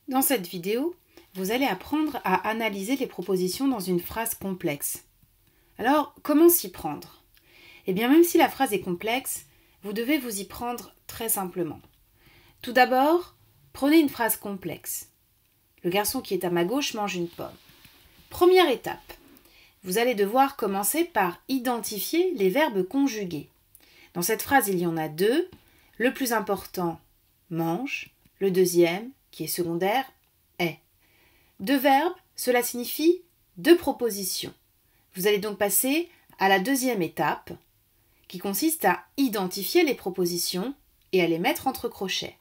Dans cette vidéo, vous allez apprendre à analyser les propositions dans une phrase complexe. Alors, comment s'y prendre? Eh bien, même si la phrase est complexe, vous devez vous y prendre très simplement. Tout d'abord, prenez une phrase complexe. Le garçon qui est à ma gauche mange une pomme. Première étape, vous allez devoir commencer par identifier les verbes conjugués. Dans cette phrase, il y en a deux. Le plus important, mange. Le deuxième, qui est secondaire, est. Deux verbes, cela signifie deux propositions. Vous allez donc passer à la deuxième étape, qui consiste à identifier les propositions et à les mettre entre crochets.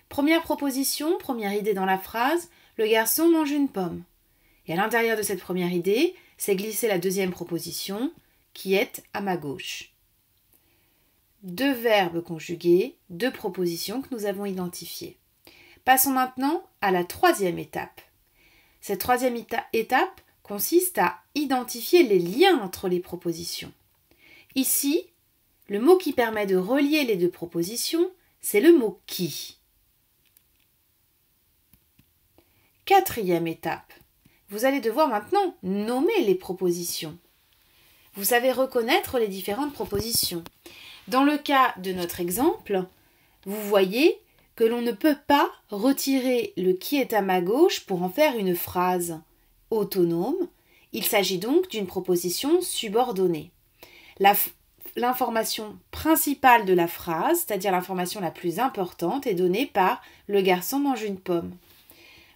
Première proposition, première idée dans la phrase, le garçon mange une pomme. Et à l'intérieur de cette première idée, c'est glisser la deuxième proposition, qui est à ma gauche. Deux verbes conjugués, deux propositions que nous avons identifiées. Passons maintenant à la troisième étape. Cette troisième étape consiste à identifier les liens entre les propositions. Ici, le mot qui permet de relier les deux propositions, c'est le mot « qui ». Quatrième étape. Vous allez devoir maintenant nommer les propositions. Vous savez reconnaître les différentes propositions. Dans le cas de notre exemple, vous voyez que l'on ne peut pas retirer le « qui est à ma gauche » pour en faire une phrase autonome. Il s'agit donc d'une proposition subordonnée. L'information principale de la phrase, c'est-à-dire l'information la plus importante, est donnée par « le garçon mange une pomme ».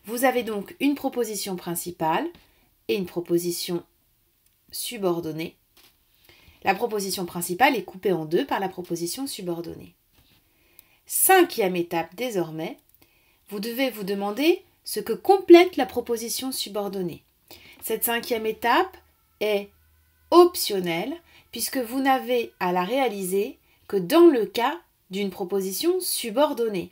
Vous avez donc une proposition principale et une proposition subordonnée. La proposition principale est coupée en deux par la proposition subordonnée. Cinquième étape désormais, vous devez vous demander ce que complète la proposition subordonnée. Cette cinquième étape est optionnelle puisque vous n'avez à la réaliser que dans le cas d'une proposition subordonnée.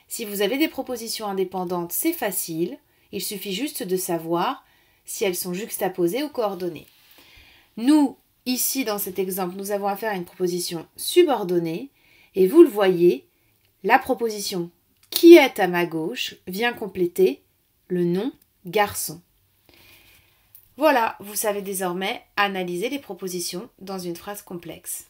Si vous avez des propositions indépendantes, c'est facile, il suffit juste de savoir si elles sont juxtaposées ou coordonnées. Nous, ici dans cet exemple, nous avons affaire à une proposition subordonnée et vous le voyez, la proposition « qui est à ma gauche » vient compléter le nom « garçon ». Voilà, vous savez désormais analyser les propositions dans une phrase complexe.